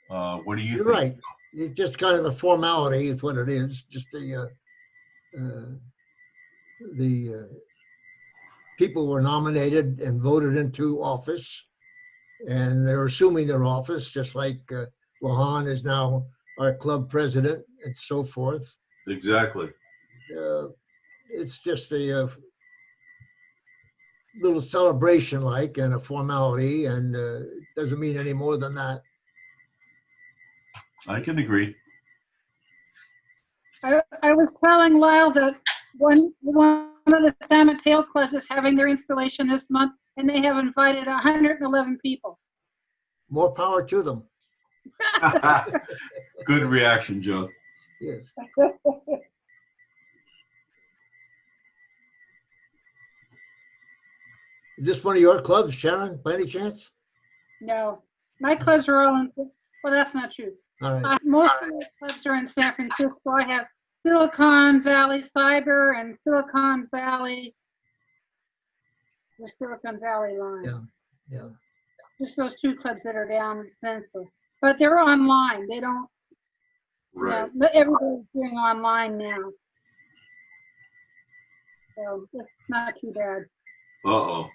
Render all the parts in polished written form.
What do you You're think? right. It's just kind of a formality is what it is. Just the people were nominated and voted into office, and they're assuming their office, just like Lahan is now our club president and so forth. Exactly. It's just a little celebration like and a formality, and doesn't mean any more than that. I can agree. I was telling Lyle that one of the San Mateo clubs is having their installation this month, and they have invited 111 people. More power to them. Good reaction, Joe. Yes. Is this one of your clubs, Sharon, by any chance? No, my clubs are all in, well, that's not true. All right. Most of the clubs are in San Francisco. I have Silicon Valley Cyber and Silicon Valley, the Silicon Valley line. Yeah, yeah. Just those two clubs that are down in Pennsylvania. But they're online. They don't, Right. you know, everybody's doing online now. So it's not too bad. Uh-oh.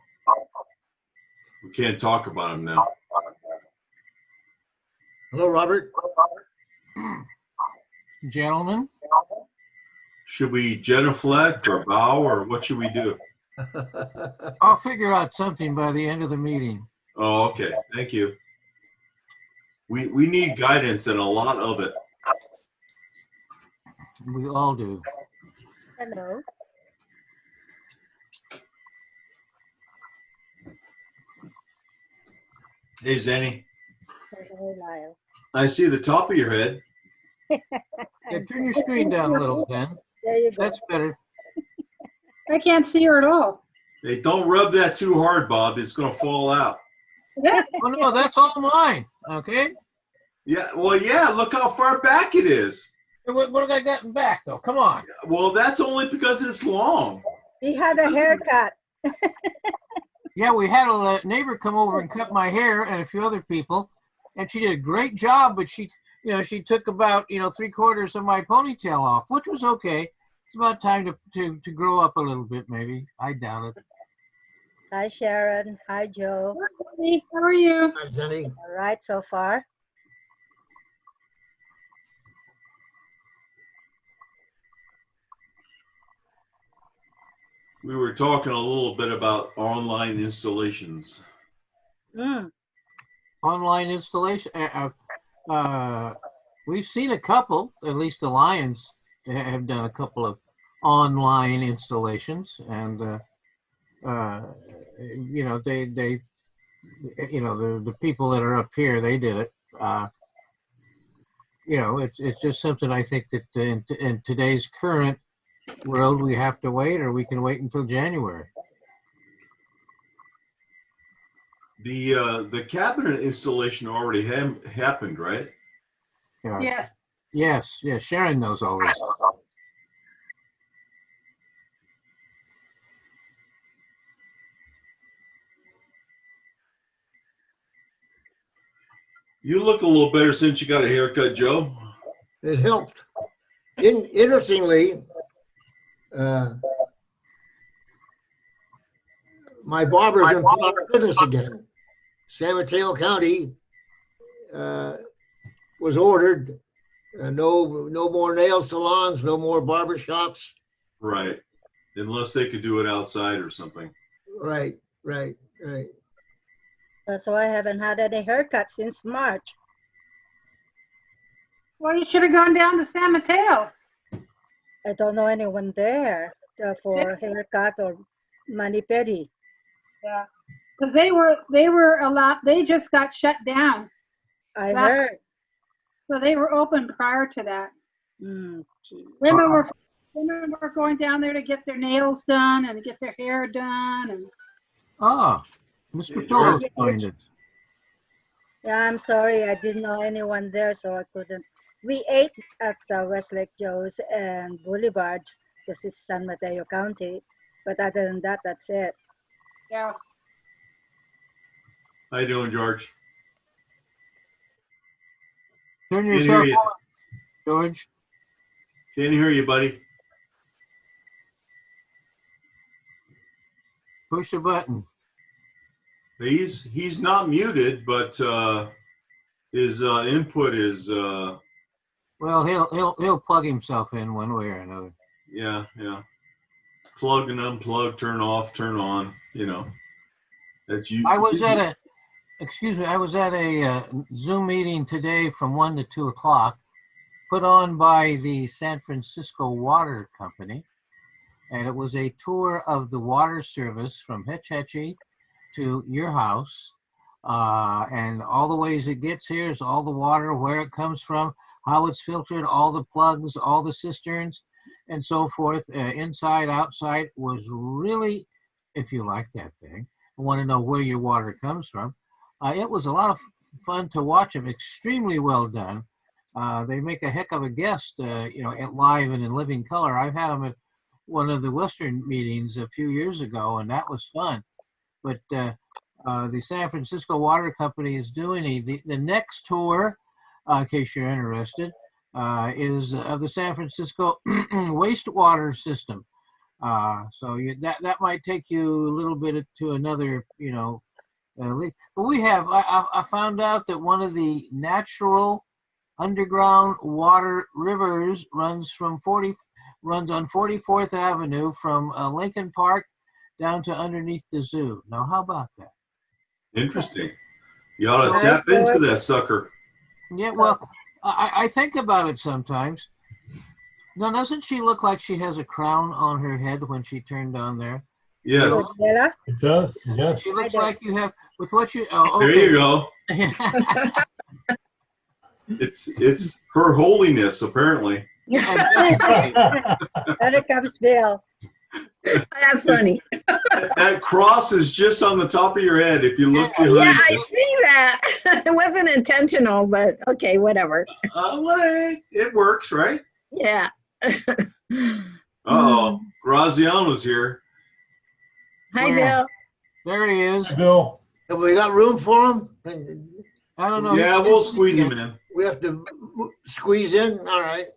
We can't talk about him now. Hello, Robert. Gentlemen, Should we genuflect or bow, or what should we do? I'll figure out something by the end of the meeting. Oh, okay. Thank you. We need guidance and a lot of it. We all do. Hello. Hey, Zenny. Hello, Lyle. I see the top of your head. Yeah, turn your screen down a little, Ken. There you go. That's better. I can't see her at all. Hey, don't rub that too hard, Bob. It's going to fall out. Oh, no, that's all mine. Okay. Yeah, well, yeah, look how far back it is. What have I gotten back, though? Come on. Well, that's only because it's long. He had a haircut. Yeah, we had a neighbor come over and cut my hair and a few other people, and she did a great job, but she took about, 3/4 of my ponytail off, which was okay. It's about time to grow up a little bit, maybe. I doubt it. Hi, Sharon. Hi, Joe. Hey, how are you? Hi, Jenny. All right, so far. We were talking a little bit about online installations. Online installation. We've seen a couple, at least the Lions have done a couple of online installations, and the people that are up here, they did it. It's just something I think that in today's current world we have to wait, or we can wait until January. The cabinet installation already happened, right? Yes. Yes. Sharon knows all this. You look a little better since you got a haircut, Joe. It helped. Interestingly, my barber's in put out of business again. San Mateo County was ordered. No more nail salons, no more barber shops. Right. Unless they could do it outside or something. Right. That's why I haven't had any haircut since March. Well, you should have gone down to San Mateo. I don't know anyone there for haircut or mani-pedi. Yeah. Because they were allowed, they just got shut down. I heard. So they were open prior to that. Gee. Women were going down there to get their nails done and get their hair done. And Mr. Phillips joined us. Yeah, I'm sorry. I didn't know anyone there, so I couldn't. We ate at Westlake Joe's and Boulevard because it's San Mateo County. But other than that, that's it. yeah. How you doing, George? Turn Can't yourself hear you. on, George. Can't hear you, buddy. Push the button. He's not muted, but his input is Well, he'll plug himself in one way or another. yeah. Plug and unplug, turn off, turn on. You know, that's you. I was at a Zoom meeting today from 1 to 2 o'clock, put on by the San Francisco Water Company, and it was a tour of the water service from Hetch Hetchy to your house, and all the ways it gets here, is all the water, where it comes from, how it's filtered, all the plugs, all the cisterns, and so forth, inside, outside. Was really, if you like that thing, want to know where your water comes from. It was a lot of fun to watch them. Extremely well done. They make a heck of a guest, at live and in living color. I've had them at one of the Western meetings a few years ago, and that was fun. But the San Francisco Water Company is doing the next tour, in case you're interested, is of the San Francisco wastewater system. So that might take you a little bit to another, leak. But we have, I found out that one of the natural underground water rivers runs on 44th Avenue from Lincoln Park down to underneath the zoo. Now, how about that? Interesting. You ought to Hi, tap into George. that sucker. Yeah, well, I think about it sometimes. Now, doesn't she look like she has a crown on her head when she turned on there? Yes. George Bella? It does, yes. She looks I do. like you have, with what you, oh, There okay. you go. It's her holiness, apparently. There comes Bill. That's funny. That cross is just on the top of your head. If you look behind Yeah, I you. see that. It wasn't intentional, but okay, whatever. Well, it works, right? Yeah. Uh-oh. Graziano's here. Hi, Where? Bill. There he is. Bill, Have we got room for him? I don't know. Yeah, He we'll says- squeeze him in. We have to squeeze in, all right.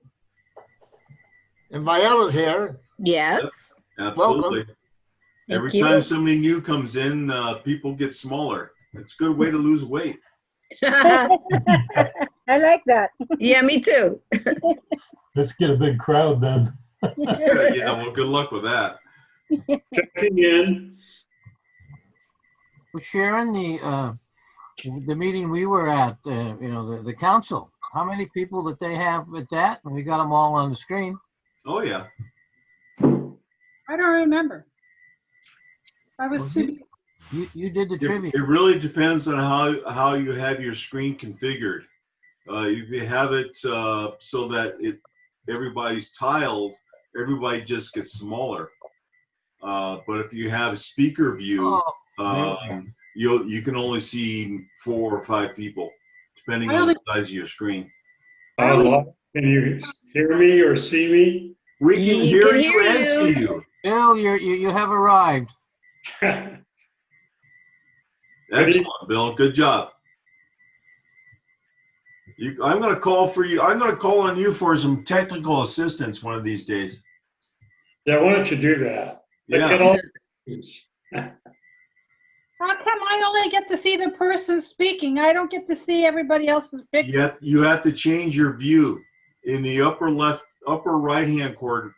And Viola's here. Yes. Absolutely. Every Thank you. time somebody new comes in, people get smaller. It's a good way to lose weight. I like that. Yeah, me too. let's get a big crowd then. Yeah, well, good luck with that. Checking in. Well, Sharon, the meeting we were at, the council, how many people that they have at that? And we got them all on the screen. Oh, yeah. I don't remember. I was Well, too, You did the trivia. It really depends on how you have your screen configured. If you have it so that everybody's tiled, everybody just gets smaller. But if you have a speaker view, Oh, you can only see 4 or 5 people, depending I on only- the size of your screen. Can you hear me or see me? We can We hear can you hear and you. see you. Bill, you have arrived. Excellent, Bill. Good job. I'm going to call for you. I'm going to call on you for some technical assistance one of these days. Yeah, why don't you do that? They Yeah. can all- how come I only get to see the person speaking? I don't get to see everybody else's picture. You have to change your view. In the upper right-hand corner,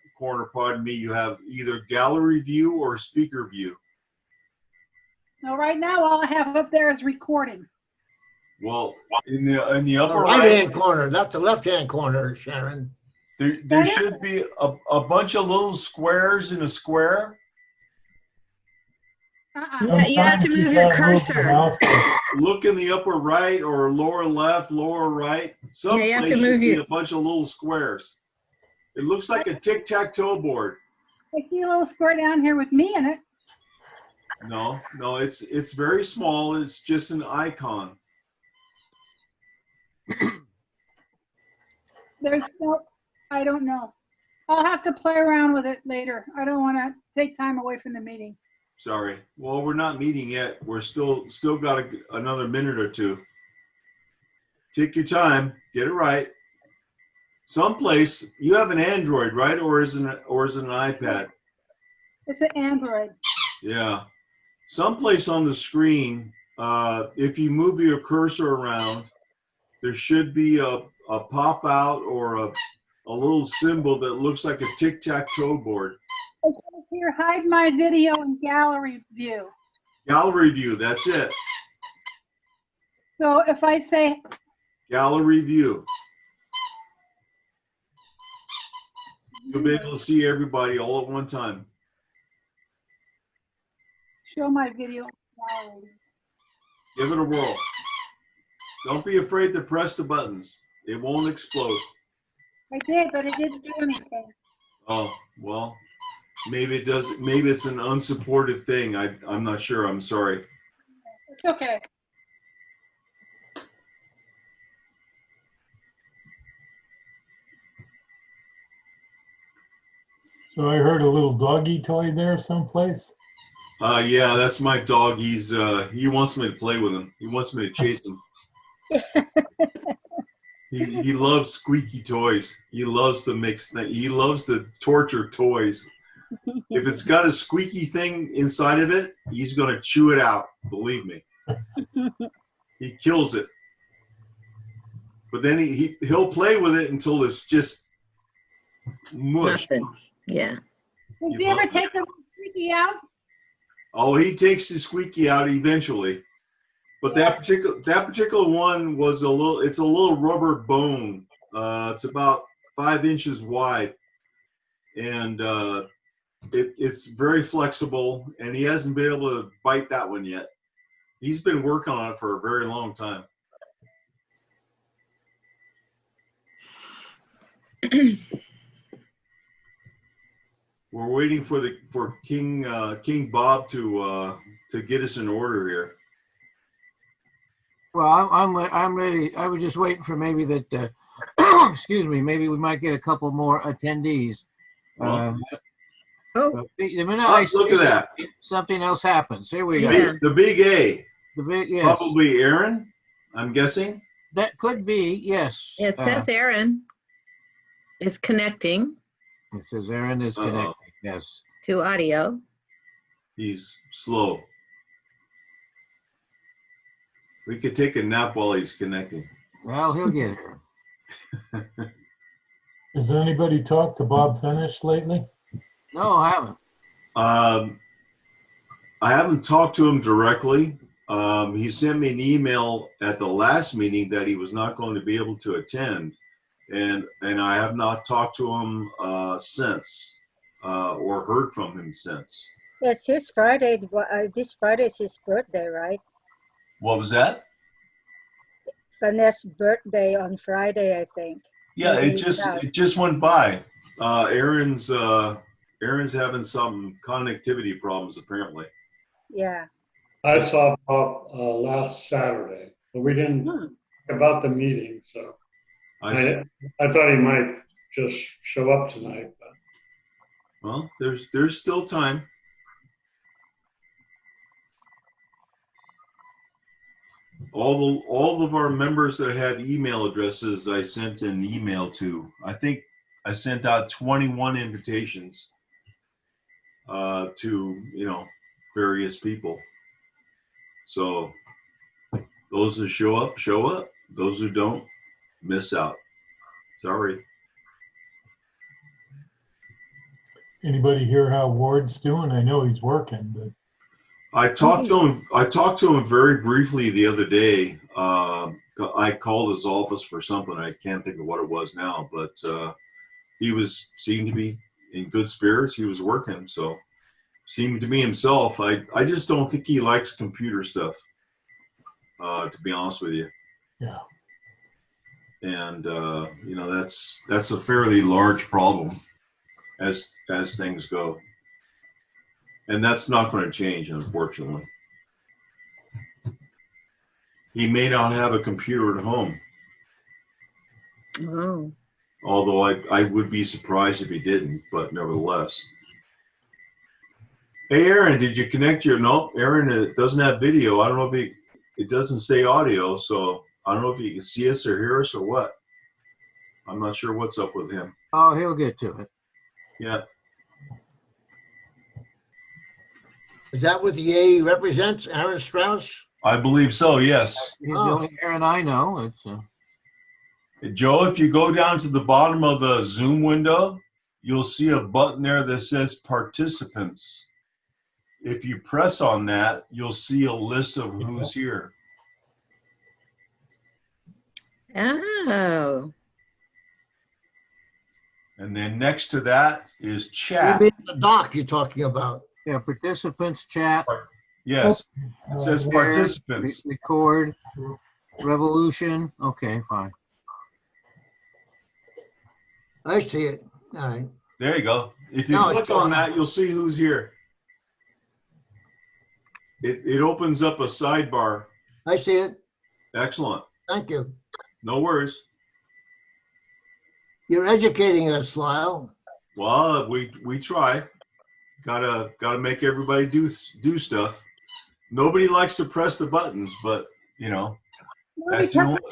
pardon me, you have either gallery view or speaker view. No, right now, all I have up there is recording. Well, in the The upper right-hand right, corner, that's the left-hand corner, Sharon. there should be a bunch of little squares in a square. Yeah, you have to Sometimes move you your gotta move the cursor. mouse. Look in the upper right or lower left, lower right. Yeah, you have Someplace to should move be your- a bunch of little squares. It looks like a tic-tac-toe board. I see a little square down here with me in it. No, it's very small. It's just an icon. There's no, I don't know. I'll have to play around with it later. I don't want to take time away from the meeting. Sorry. Well, we're not meeting yet. We're still got another minute or two. Take your time. Get it right. Someplace you have an Android, right? Or is it an iPad? It's an Android. Yeah. Someplace on the screen, if you move your cursor around, there should be a pop out or a little symbol that looks like a tic-tac-toe board. It says here, hide my video in gallery view. Gallery view, that's it. So if I say, Gallery view. You'll be able to see everybody all at one time. show my video in gallery. Give it a whirl. Don't be afraid to press the buttons. It won't explode. I did, but it didn't do anything. Oh, well, maybe it does. Maybe it's an unsupported thing. I'm not sure. I'm sorry. It's okay. So I heard a little doggy toy there someplace. Yeah, that's my dog. He wants me to play with him. He wants me to chase him. He loves squeaky toys. He loves to mix things. He loves to torture toys. If it's got a squeaky thing inside of it, he's going to chew it out. Believe me. He kills it. But then he'll play with it until it's just mush. Nothing. Yeah. Does he ever take the squeaky out? Oh, he takes the squeaky out eventually. But that particular one was it's a little rubber bone. It's about 5 inches wide. And it's very flexible, and he hasn't been able to bite that one yet. He's been working on it for a very long time. We're waiting for King Bob to get us in order here. Well, I'm ready. I was just waiting for maybe that. Excuse me. Maybe we might get a couple more attendees. Oh, The minute I look say at that. something else happens. Here we go. Yeah. The big A. The big yes. Probably Aaron, I'm guessing. That could be yes. it says Aaron is connecting It says Aaron is connected. Yes. to audio. He's slow. We could take a nap while he's connecting. Well, he'll get here. Has anybody talked to Bob Finish lately? No, I haven't. I haven't talked to him directly. He sent me an email at the last meeting that he was not going to be able to attend, and I have not talked to him since, or heard from him since. Yes, his Friday. This Friday is his birthday, right? What was that? Vanessa's birthday on Friday, I think. Yeah, Maybe it just went by. Aaron's having some connectivity problems apparently. Yeah. I saw Bob last Saturday, but we didn't talk about the meeting, so I thought he might just show up tonight. But Well, there's still time. All of our members that had email addresses, I sent an email to. I think I sent out 21 invitations to various people. So those who show up, show up. Those who don't, miss out. Sorry. Anybody hear how Ward's doing? I know he's working, but I talked to him very briefly the other day. I called his office for something. I can't think of what it was now, but he seemed to be in good spirits. He was working, so seemed to be himself. I just don't think he likes computer stuff, to be honest with you. yeah. And that's a fairly large problem as things go. And that's not going to change, unfortunately. He may not have a computer at home, Oh. although I would be surprised if he didn't, but nevertheless. Hey, Aaron, did you connect your, nope, Aaron, it doesn't have video. I don't know if it doesn't say audio, so I don't know if he can see us or hear us or what. I'm not sure what's up with him. Oh, he'll get to it. Yeah. Is that what the A represents, Aaron Strauss? I believe so, yes. He's the only Aaron I know. It's Joe, if you go down to the bottom of the Zoom window, you'll see a button there that says participants. If you press on that, you'll see a list of who's here. Oh, And then next to that is You chat. mean the doc you're talking about? yeah, participants chat. Yes, it says participants. Record, revolution. Okay, fine. I see it. All right. There you go. If you No, click it's on on. that, you'll see who's here. It opens up a sidebar. I see it. Excellent. Thank you. No worries. You're educating us, Lyle. Well, we try. Gotta make everybody do stuff. Nobody likes to press the buttons, but you know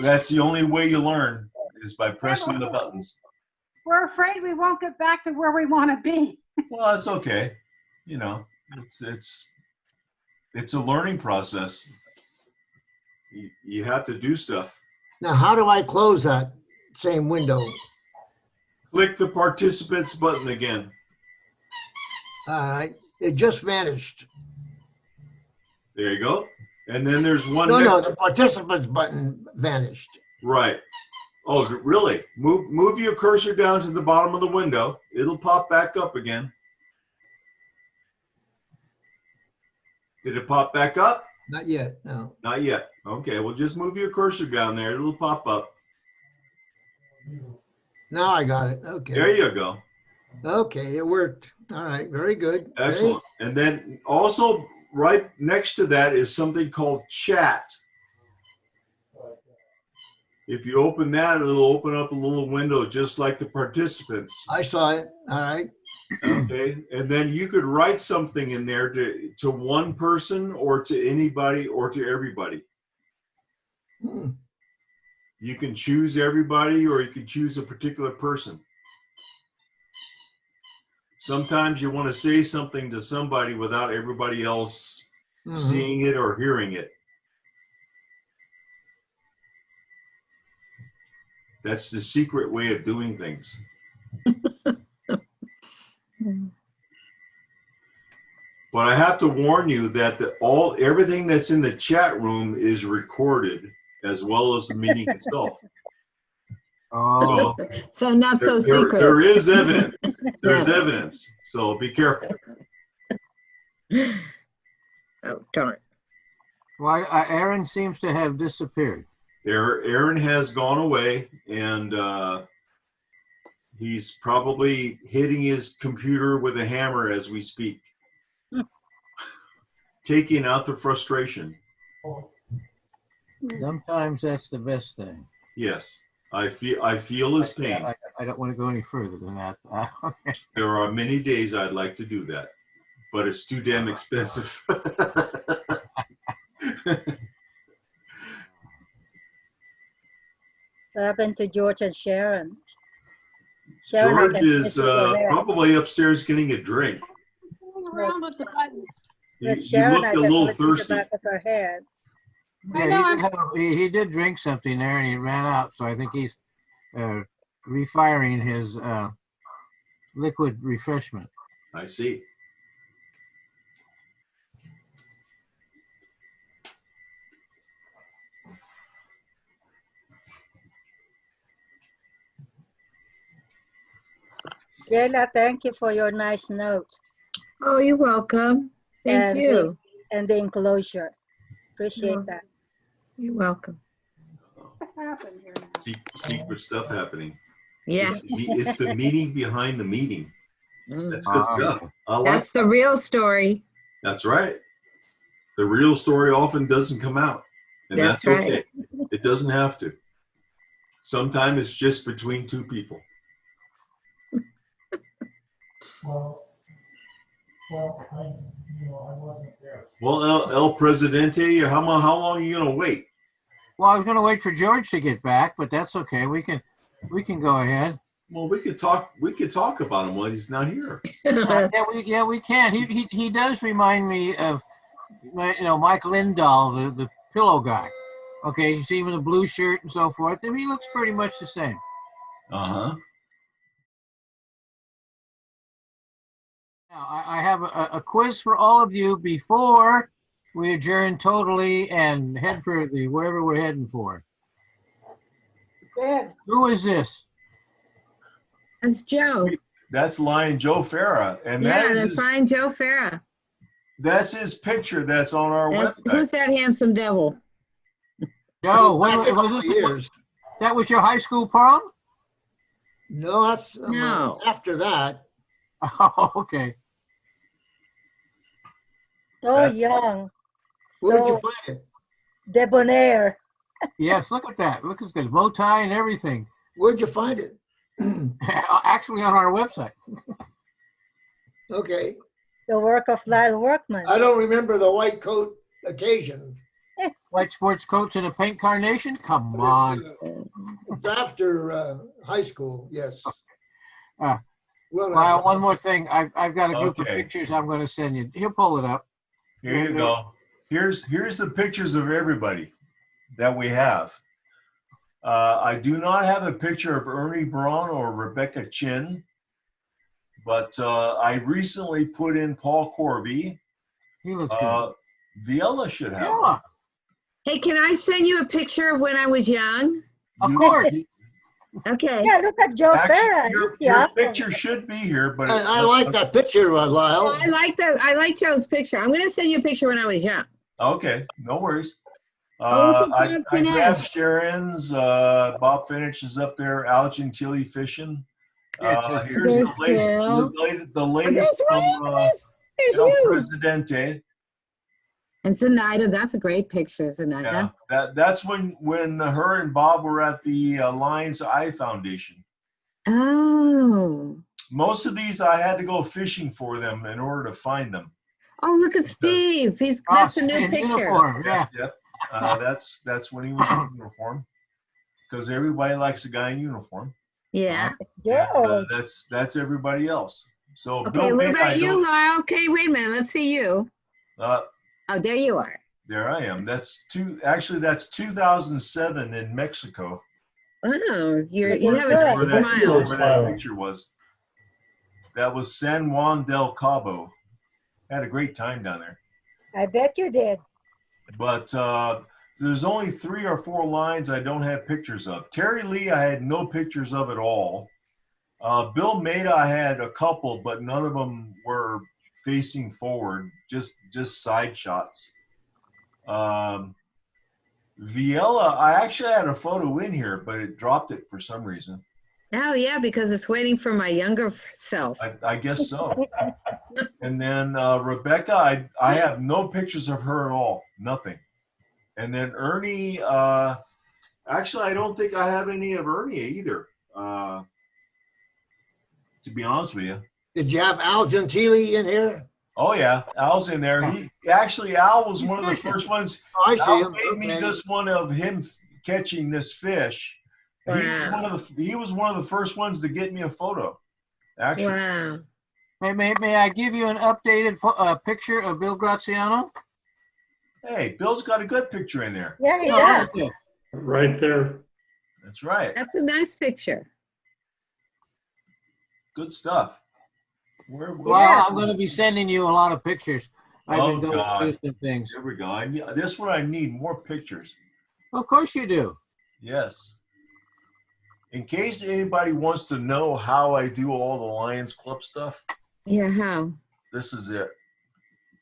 that's the only way you learn is by pressing the buttons. We're afraid we won't get back to where we want to be. Well, that's okay. You know, it's a learning process. You have to do stuff. Now, how do I close that same window? Click the participants button again. All right. It just vanished. There you go. And then there's one. No, the participants button vanished. Right. Oh, really? Move your cursor down to the bottom of the window. It'll pop back up again. Did it pop back up? Not yet, no. Not yet. Okay, well, just move your cursor down there. It'll pop up. Now I got it. Okay. There you go. Okay, it worked. All right, very good. Excellent. And then also right next to that is something called chat. If you open that, it'll open up a little window just like the participants. I saw it. All right. Okay. And then you could write something in there to one person or to anybody or to everybody. Hmm. You can choose everybody or you can choose a particular person. Sometimes you want to say something to somebody without everybody else seeing it or hearing it. That's the secret way of doing things. But I have to warn you that everything that's in the chat room is recorded as well as the meeting itself. Oh, so not so secret. There is evidence. There's evidence. So be careful. Oh, darn. well, Aaron seems to have disappeared. Aaron has gone away, and he's probably hitting his computer with a hammer as we speak, taking out the frustration. Sometimes that's the best thing. Yes, I feel his pain. I don't want to go any further than that. There are many days I'd like to do that, but it's too damn expensive. What happened to George and Sharon? George is probably upstairs getting a drink. Around with the buttons. You looked a little thirsty. Back of her head. Yeah, he did drink something there and he ran out. So I think he's refiring his liquid refreshment. I see. Jayla, thank you for your nice note. Oh, you're welcome. Thank And you. And the enclosure. Appreciate that. You're welcome. What happened here now? Secret stuff happening. Yeah, It's the meeting behind the meeting. That's good Ah, stuff. I like that's the real story. That's right. The real story often doesn't come out. And That's that's right. okay. It doesn't have to. Sometimes it's just between two people. Well, El Presidente, how long are you going to wait? Well, I was going to wait for George to get back, but that's okay. We can go ahead. Well, we could talk about him while he's not here. Yeah, we can. He does remind me of, Mike Lindahl, the pillow guy. Okay, you see him in a blue shirt and so forth. I mean, he looks pretty much the same. Uh-huh. Now, I have a quiz for all of you before we adjourn totally and head for wherever we're heading for. Good. Who is this? That's Joe. That's Lion Joe Farah, and Yeah, that's fine, Joe Farah. that's his picture. That's on our website. Who's that handsome devil? Joe, that was your high school prom? No, that's No. after that. Oh, okay. So young, Where'd you so find it? debonair. Yes, look at that. Look at the bow tie and everything. Where'd you find it? Actually, on our website. Okay. The work of Lyle Workman. I don't remember the white coat occasion. White sports coats and a pink carnation? Come on. It's after high school, yes. Well, Well, one more thing. I've got a group of Okay. pictures I'm going to send you. He'll pull it up. Here you go. Here's the pictures of everybody that we have. I do not have a picture of Ernie Braun or Rebecca Chin, but I recently put in Paul Corby. He looks good. Viella should have. Yeah, Hey, can I send you a picture of when I was young? of course. Okay. Yeah, look at Joe Actually, Farah. your He's young. picture should be here, but I like that picture, Lyle. I like Joe's picture. I'm going to send you a picture when I was young. Okay, no worries. Oh, look at I Bob grabbed Finch. Sharon's. Bob Finch is up there. Al Gentili fishing. Here's There's the latest. Bill. The Oh, latest that's right. from There's El you. Presidente. And Zenaida, that's a great picture, Zenaida. Yeah, that's when her and Bob were at the Lions Eye Foundation. Oh. Most of these I had to go fishing for them in order to find them. Oh, look at Steve. That's a new in picture. uniform, yeah. Yep. That's when he was in uniform. Because everybody likes a guy in uniform. Yeah. George. That's everybody else. So Okay, Bill what Maida, about you, Lyle? Okay, wait a minute. Let's see you. Oh, there you are. There I am. That's 2007 in Mexico. Oh, you That's have where a that- smile. Where that picture was. That was San Juan del Cabo. Had a great time down there. I bet you did. But there's only 3 or 4 lines I don't have pictures of. Terry Lee, I had no pictures of at all. Bill Maida, I had a couple, but none of them were facing forward, just side shots. Viella, I actually had a photo in here, but it dropped it for some reason. Oh, yeah, because it's waiting for my younger self. I guess so. And then Rebecca, I have no pictures of her at all, nothing. And then Ernie, actually, I don't think I have any of Ernie either, to be honest with you. Did you have Al Gentili in here? Oh yeah, Al's in there. Al was one of the first ones. Oh, I see Al him. made me Okay. this one of him catching this fish. Wow. He was one of the first ones to get me a photo. Actually, Wow. May I give you an updated picture of Bill Graziano? hey, Bill's got a good picture in there. Yeah, he No, does. okay. Right there. That's right. That's a nice picture. Good stuff. Well, I'm going to be sending you a lot of pictures. I've Oh, been going God. through some things. Here we go. This one I need more pictures. Of course you do. Yes. In case anybody wants to know how I do all the Lions Club stuff, Yeah, how? this is it.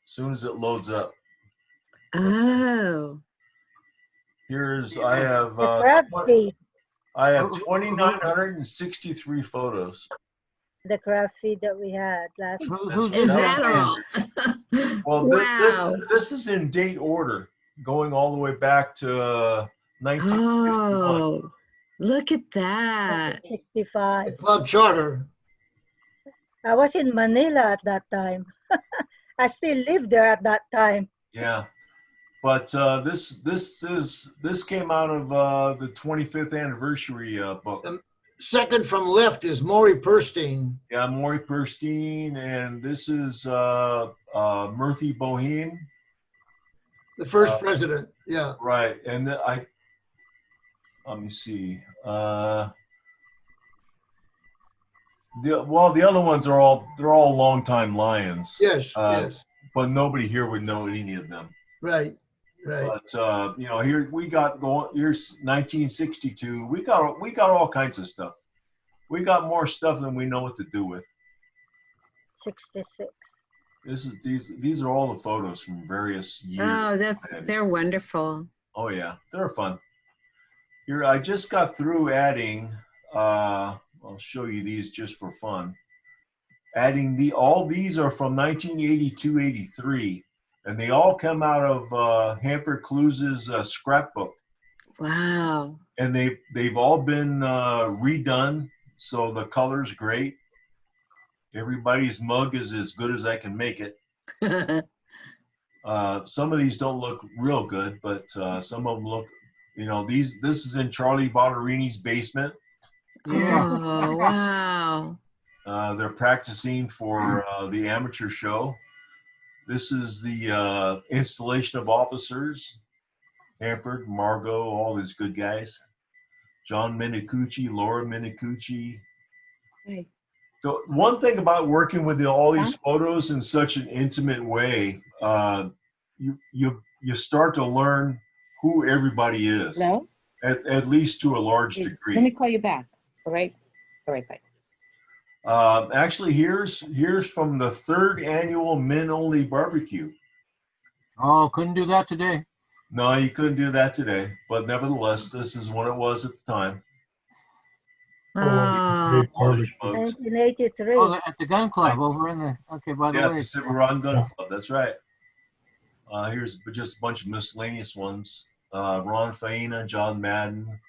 As soon as it loads up. Oh. I have The crab feed. 2,963 photos. The crab feed that we had last. Who's Is this? that all? Well, Wow. this is in date order, going all the way back to 1951. Oh, look at that. 65. Club charter. I was in Manila at that time. I still lived there at that time. Yeah. But this came out of the 25th anniversary book. Second from left is Maury Perstein. Yeah, Maury Perstein, and this is Murphy Boheme. The first president, yeah. Right, and let me see. The other ones are all longtime Lions. Yes, yes. But nobody here would know any of them. Right, right. But here we got going. Here's 1962. We got all kinds of stuff. We got more stuff than we know what to do with. 66. These are all the photos from various years. Oh, they're wonderful. Oh yeah, they're fun. Here, I just got through adding. I'll show you these just for fun. Adding all these are from 1982-83, and they all come out of Hanford Cluse's scrapbook. Wow. And they've all been redone, so the color's great. Everybody's mug is as good as I can make it. Some of these don't look real good, but some of them look, this is in Charlie Botterini's basement. Yeah. Oh, wow. They're practicing for the amateur show. This is the installation of officers. Hanford, Margot, all these good guys. John Minicucci, Laura Minicucci. Hey. The one thing about working with all these photos in such an intimate way, you start to learn who everybody is. Hello? At least to a large degree. Let me call you back. All right? All right, bye. Actually, here's from the 3rd annual Men Only Barbecue. Oh, couldn't do that today. No, you couldn't do that today. But nevertheless, this is what it was at the time. Oh. 1983. Oh, at the gun club over in the, okay, by the way. Pacific Ron Gun Club, that's right. Here's just a bunch of miscellaneous ones. Ron Faina, John Madden.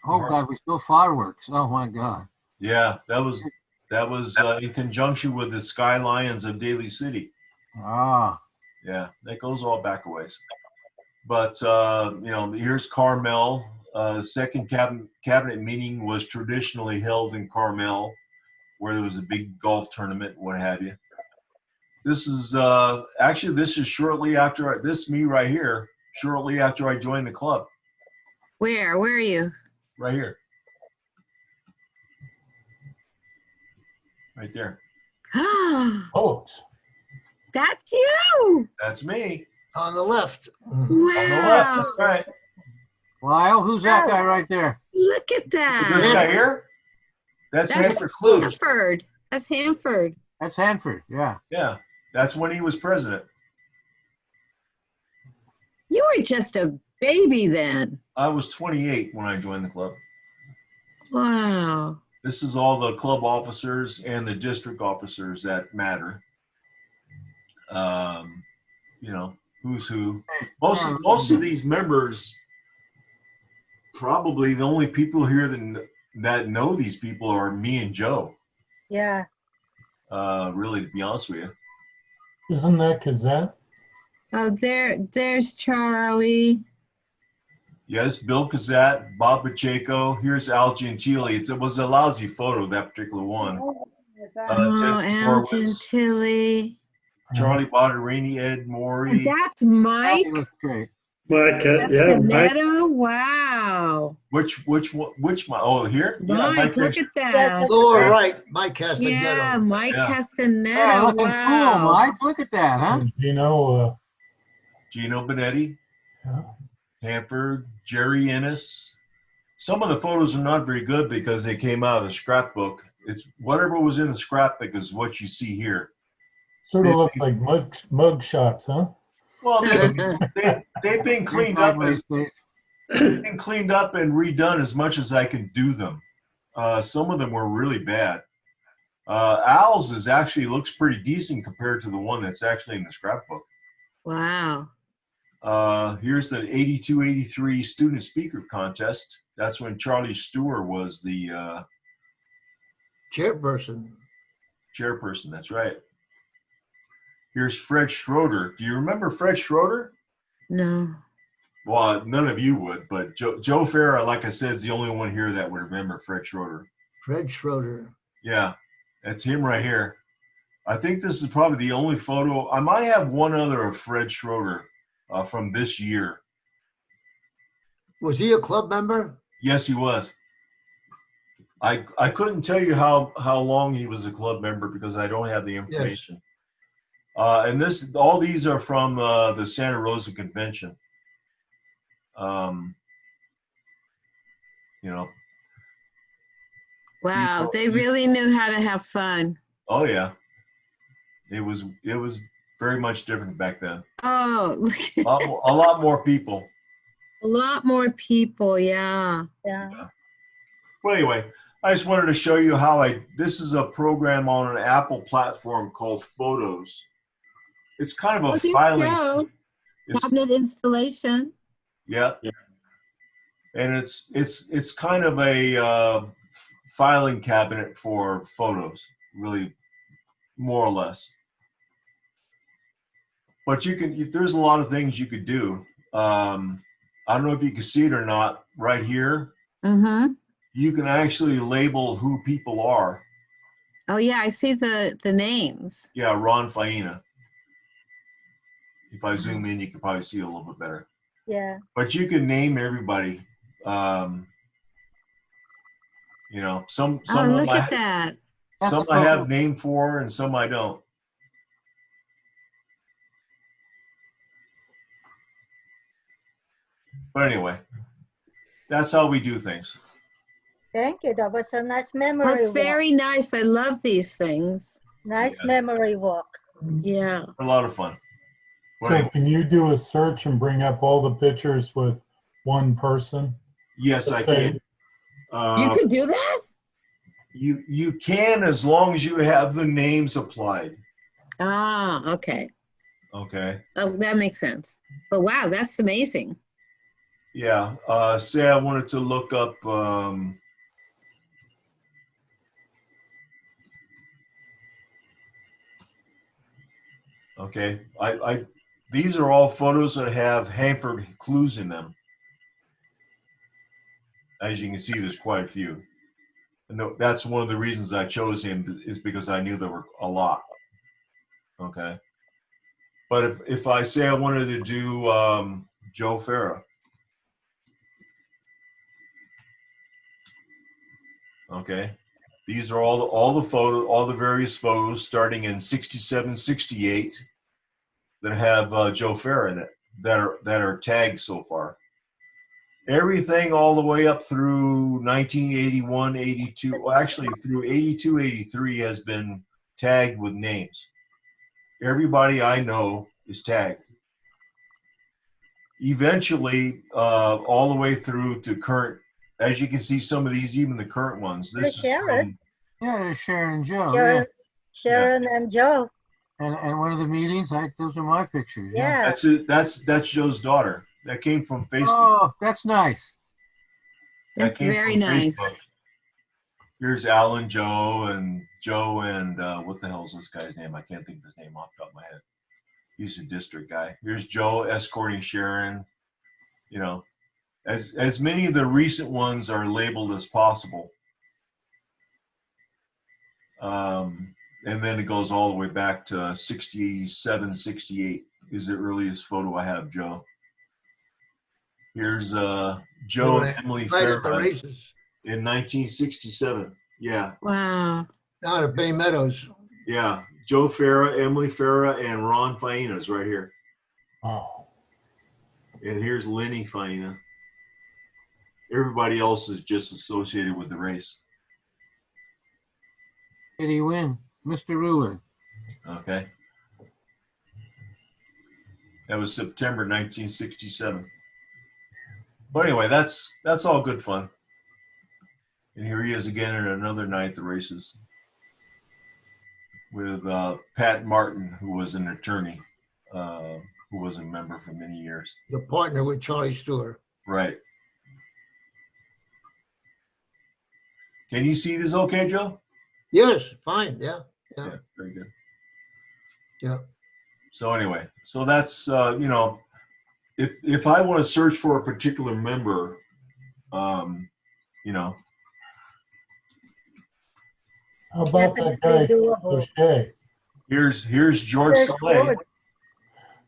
Oh God, we still fireworks. Oh my God. Yeah, that was in conjunction with the Sky Lions of Daly City. Ah. Yeah, that goes all back a ways. But here's Carmel. Second cabinet meeting was traditionally held in Carmel, where there was a big golf tournament, what have you. This is this is shortly after me right here. Shortly after I joined the club. Where are you? Right here. Right there. Oh, That's you. That's me. On the left. Wow. On the left, that's right. Lyle, who's that guy right there? Look at that. This guy here? That's Hanford Cluse. Hanford. That's Hanford. That's Hanford, yeah. Yeah, that's when he was president. You were just a baby then. I was 28 when I joined the club. Wow. This is all the club officers and the district officers that matter. Who's who. Most of these members, probably the only people here that know these people are me and Joe. Yeah. Really, to be honest with you. isn't that Kazette? Oh, there's Charlie. Yes, Bill Kazat, Bob Pacheco. Here's Al Gentile. It was a lousy photo, that particular one. Al Gentile. Charlie Botterini, Ed Morey. That's Mike. That looks great. Mike, That's yeah, Mike. Panetta? Wow. Which one? Oh, here? Mike, look at that. Lower right, Mike Castaneda. Yeah, Mike Yeah. Castaneda. Yeah, looking Wow. cool, Mike. Look at that, huh? Gino, Gino Benetti, yeah. Hanford, Jerry Ennis. Some of the photos are not very good because they came out of the scrapbook. It's whatever was in the scrapbook is what you see here. Sort of look like mug shots, huh? Well, they've been cleaned up and redone as much as I can do them. Some of them were really bad. Al's actually looks pretty decent compared to the one that's actually in the scrapbook. Wow. Here's the 82-83 student speaker contest. That's when Charlie Stewart was the Chairperson. chairperson. That's right. Here's Fred Schroeder. Do you remember Fred Schroeder? No. Well, none of you would, but Joe Farah, like I said, is the only one here that would remember Fred Schroeder. Fred Schroeder. Yeah, that's him right here. I think this is probably the only photo. I might have one other of Fred Schroeder from this year. Was he a club member? Yes, he was. I couldn't tell you how long he was a club member because I don't have the information. Yes. And all these are from the Santa Rosa Convention. You know. Wow, they really knew how to have fun. Oh yeah. It was very much different back then. Oh, a lot more people. A lot more people, yeah. Well, anyway, I just wanted to show you how this is a program on an Apple platform called Photos. It's kind of a filing. Cabinet installation. Yeah. And it's kind of a filing cabinet for photos, really, more or less. But there's a lot of things you could do. I don't know if you can see it or not right here. Mm-hmm. You can actually label who people are. Oh yeah, I see the names. Yeah, Ron Faina. If I zoom in, you can probably see it a little bit better. Yeah. But you can name everybody. You know, some look at that. Some I have name for and some I don't. But anyway, that's how we do things. Thank you. That was a nice memory That's walk. very nice. I love these things. Nice memory walk. Yeah. A lot of fun. So can you do a search and bring up all the pictures with one person? Yes, I can. You could do that? You can, as long as you have the names applied. Ah, okay. Okay. Oh, that makes sense. But wow, that's amazing. Yeah. Say I wanted to look up okay. These are all photos that have Hanford clues in them. As you can see, there's quite a few. And that's one of the reasons I chose him, is because I knew there were a lot. Okay. But if I say I wanted to do Joe Farah. Okay. These are all the various photos starting in 67, 68 that have Joe Farah in it that are tagged so far. Everything all the way up through 1981, 82, well, actually through 82, 83 has been tagged with names. Everybody I know is tagged. Eventually, all the way through to current. As you can see, some of these, even the current ones. This is Sharon. Yeah, there's Sharon and Joe. Sharon and Joe. And one of the meetings, those are my pictures. Yeah. That's it. That's Joe's daughter. That came from Facebook. Oh, that's nice. That's very nice. Facebook. Here's Alan, Joe, and what the hell is this guy's name? I can't think of his name off the top of my head. He's a district guy. Here's Joe escorting Sharon. You know, as many of the recent ones are labeled as possible. And then it goes all the way back to 67, 68 is the earliest photo I have, Joe. Here's Joe and Emily Farah in 1967. Yeah. Wow. Out of Bay Meadows. Yeah. Joe Farah, Emily Farah, and Ron Faina's right here. Oh. And here's Lenny Faina. Everybody else is just associated with the race. Did he win? Mr. Ruler. Okay. That was September 1967. But anyway, that's all good fun. And here he is again in another night at the races with Pat Martin, who was an attorney, who was a member for many years. The partner with Charlie Stewart. Right. Can you see this okay, Joe? Yes, fine. Yeah. Yeah, very good. Yeah. So anyway, so that's, you know, if I want to search for a particular member, you know. How about that guy, O'Shea? Here's George Saleh.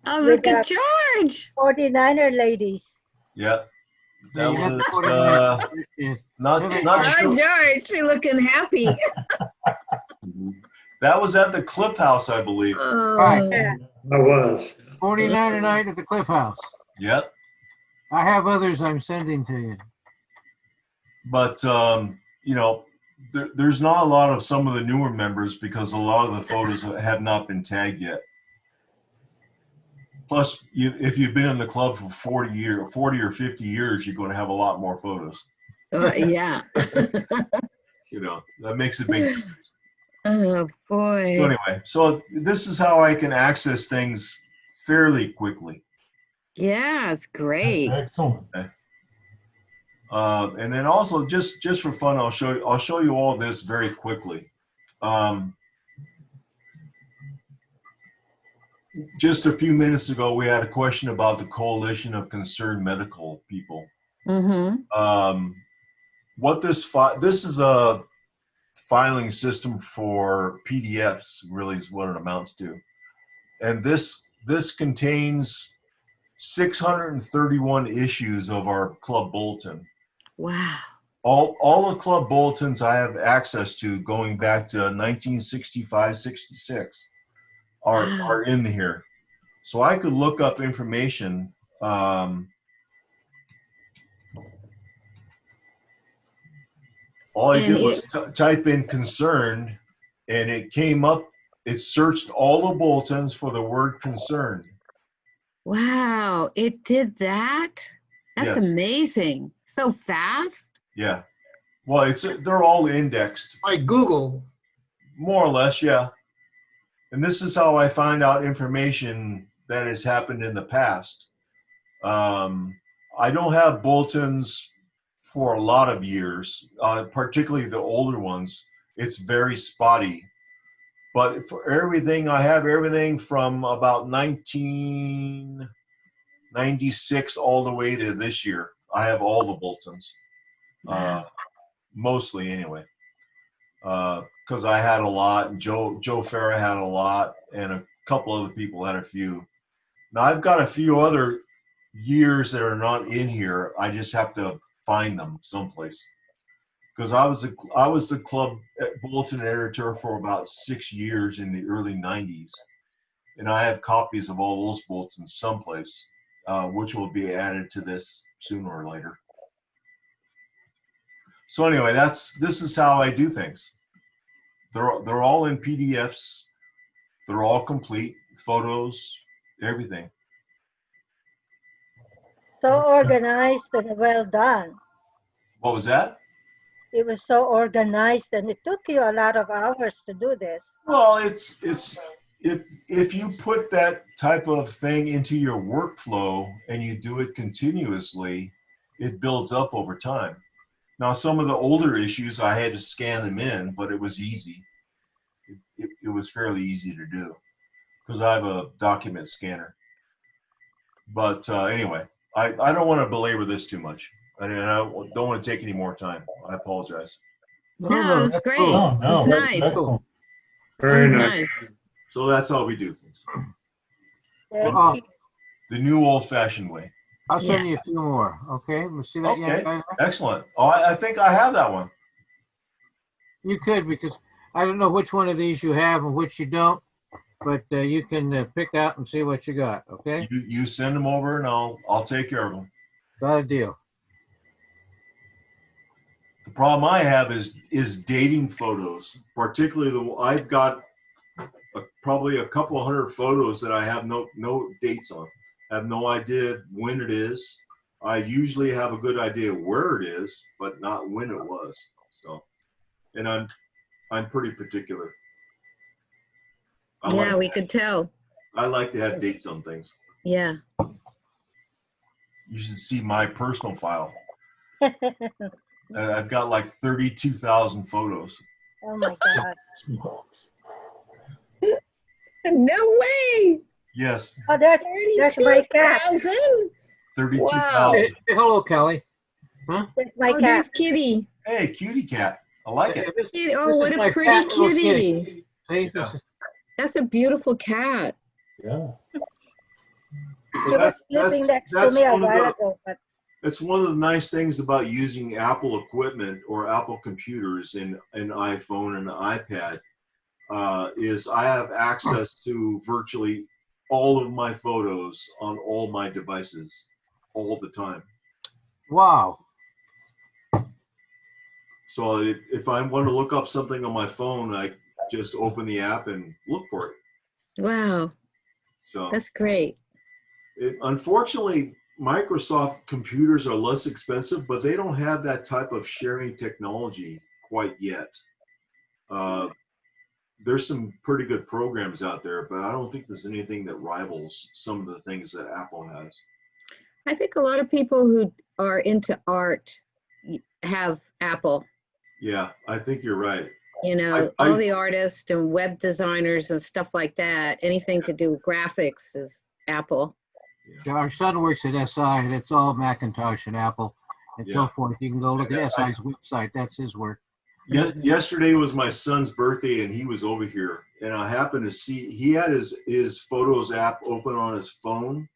Oh, look at George. 49er ladies. Yeah. That was not Oh, sure. George, you're looking happy. That was at the Cliff House, I believe. Right. Yeah. I was. 49er night at the Cliff House. Yep. I have others I'm sending to you. But you know, there's not a lot of some of the newer members because a lot of the photos have not been tagged yet. Plus, if you've been in the club for 40 or 50 years, you're going to have a lot more photos. Yeah. You know, that makes a big difference. Oh, boy. So anyway, so this is how I can access things fairly quickly. Yeah, it's great. That's excellent. Okay. And then also just for fun, I'll show you all this very quickly. Just a few minutes ago, we had a question about the Coalition of Concerned Medical People. Mm-hmm. What this is a filing system for PDFs, really is what it amounts to. And this contains 631 issues of our club bulletin. Wow. All the club bulletins I have access to going back to 1965, 66 are in here. So I could look up information. All I did was type in concerned, and it came up. It searched all the bulletins for the word concerned. Wow, it did that? That's amazing. So fast? Yeah. Well, they're all indexed. Like Google. More or less, yeah. And this is how I find out information that has happened in the past. I don't have bulletins for a lot of years, particularly the older ones. It's very spotty. But for everything, I have everything from about 1996 all the way to this year. I have all the bulletins, mostly anyway, because I had a lot, and Joe Farah had a lot, and a couple other people had a few. Now I've got a few other years that are not in here. I just have to find them someplace. Because I was the club bulletin editor for about 6 years in the early 90s. And I have copies of all those bulletins someplace, which will be added to this sooner or later. So anyway, this is how I do things. They're all in PDFs. They're all complete, photos, everything. So organized and well done. What was that? It was so organized, and it took you a lot of hours to do this. Well, if you put that type of thing into your workflow and you do it continuously, it builds up over time. Now, some of the older issues, I had to scan them in, but it was easy. It was fairly easy to do because I have a document scanner. But anyway, I don't want to belabor this too much. I don't want to take any more time. I apologize. No, it's great. No, It's nice. excellent. Very It's nice. So that's how we do things. Thank you. The new old-fashioned way. I'll send you a few more. Okay, we'll see that. Okay, young guy? excellent. Oh, I think I have that one. You could, because I don't know which one of these you have and which you don't, but you can pick out and see what you got. Okay. You send them over, and I'll take care of them. Got a deal. The problem I have is dating photos, particularly I've got probably a couple of hundred photos that I have no dates on. I have no idea when it is. I usually have a good idea where it is, but not when it was. So, and I'm pretty particular. Yeah, we could tell. I like to have dates on things. Yeah. You should see my personal file. I've got like 32,000 photos. Oh my God. No way. Yes. Oh, there's my cat. Wow. Hey, hello, Kelly. Huh? That's my Oh, cat. there's Kitty. Hey, cutie cat. I like it. Kitty. Oh, This what is my a pretty fat little kitty. See, Yeah. this is- That's a beautiful cat. Yeah. She was sleeping next to me a while ago, but It's one of the nice things about using Apple equipment or Apple computers in an iPhone and iPad is I have access to virtually all of my photos on all my devices all the time. Wow. So if I want to look up something on my phone, I just open the app and look for it. Wow. So That's great. unfortunately, Microsoft computers are less expensive, but they don't have that type of sharing technology quite yet. There's some pretty good programs out there, but I don't think there's anything that rivals some of the things that Apple has. I think a lot of people who are into art have Apple. Yeah, I think you're right. You know, all the artists and web designers and stuff like that, anything to do with graphics is Apple. Yeah, our son works at SI, and it's all Macintosh and Apple and so forth. You can go look at SI's website. That's his work. Yesterday was my son's birthday, and he was over here, and I happened to see he had his Photos app open on his phone.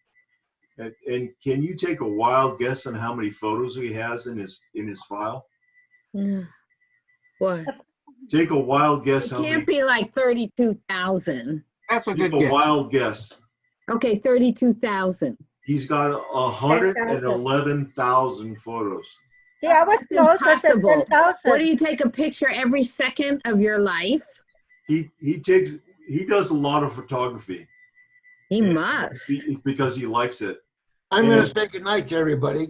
And can you take a wild guess on how many photos he has in his file? What? Take a wild guess. It can't be like 32,000. That's a Take good a guess. wild guess. Okay, 32,000. He's got 111,000 photos. see, I was close. I said Impossible. 10,000. What, do you take a picture every second of your life? He does a lot of photography. He must. Because he likes it. I'm going to say goodnight to everybody.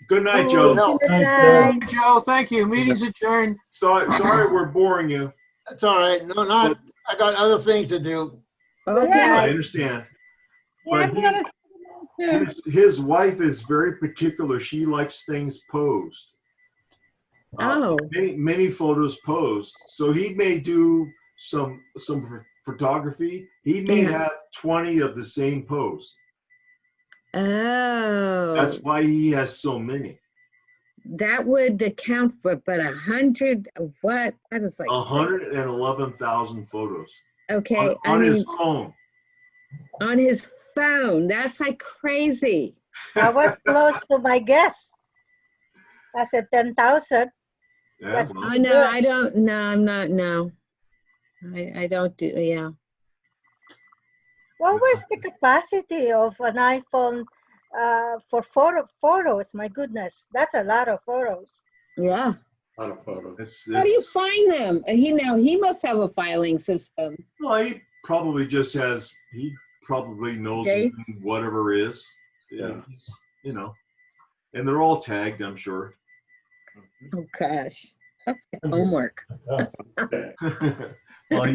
Good night, Joe. Good Thanks, night. Joe, thank you. Meeting's adjourned. Sorry we're boring you. That's all right. No, not. I got other things to do. Okay. I understand. Yeah, I'm But gonna too. his wife is very particular. She likes things posed. Oh. Many photos posed. So he may do some photography. He may have 20 of the same pose. Oh. That's why he has so many. That would account for, but 100 of what? That is like 111,000 photos. Okay, on his phone. On his phone. That's like crazy. I was close to my guess. I said 10,000. Yeah, That's well, Oh, no, I don't. No, I'm not. No. I don't do, yeah. Well, where's the capacity of an iPhone for photos? My goodness, that's a lot of photos. Yeah. A lot of photos. How do you find them? He must have a filing system. No, he probably just has. He probably knows whatever is. Yeah, you know, and they're all tagged, I'm sure. Oh gosh, that's homework. Well,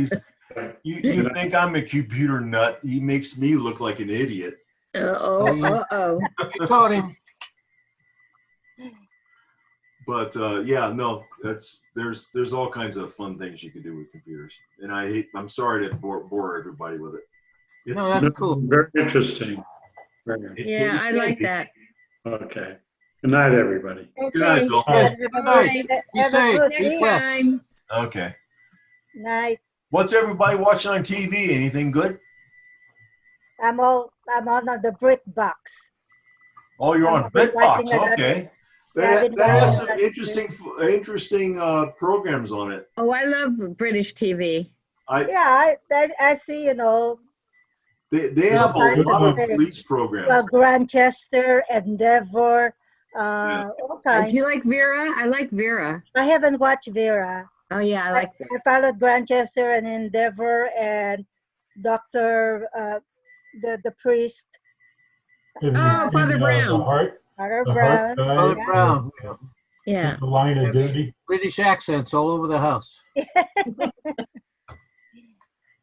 you think I'm a computer nut? He makes me look like an idiot. Uh-oh. You taught him. But yeah, no, there's all kinds of fun things you can do with computers, and I'm sorry to bore everybody with it. No, that's cool. Very interesting. Yeah, I like that. Okay. Good night, everybody. Okay. Good night, Bill. Yes, Have good a night. good- Be have a safe. good Be Next week. blessed. time. Okay. Night. What's everybody watching on TV? Anything good? I'm on the brick box. Oh, you're on I've been BitBox. watching a lot. Okay. Yeah, I've been That has watching some a lot. interesting programs on it. Oh, I love British TV. Yeah, I see. They have a kinds lot of of things. police programs. Grantchester, Endeavor, all kinds. Do you like Vera? I like Vera. I haven't watched Vera. Oh yeah, I like Vera. I followed Grantchester and Endeavor and Dr. The priest, Oh, Father Brown. Father The Brown. heart guy. Father Yeah. Brown. Yeah. The line of duty. British accents all over the house.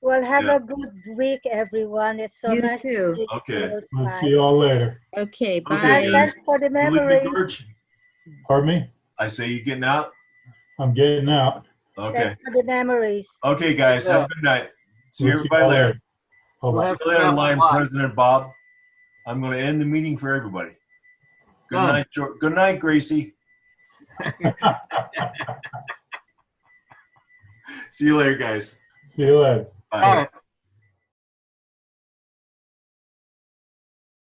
Well, have Yeah. a good week, everyone. It's so You nice too. to see Okay. those We'll guys. see you all later. Okay, bye. Okay, guys. Thanks for the You leaving, memories. George? Pardon me? I say you getting out? I'm getting out. Okay. Thanks for the memories. Okay, guys. Have a good night. See We'll everybody all later. We'll Bye-bye. have See you later, to Line have President Bob. I'm going to end the meeting for everybody. Good night, good night, Gracie. See you later, guys. See you later. Bye. Got it.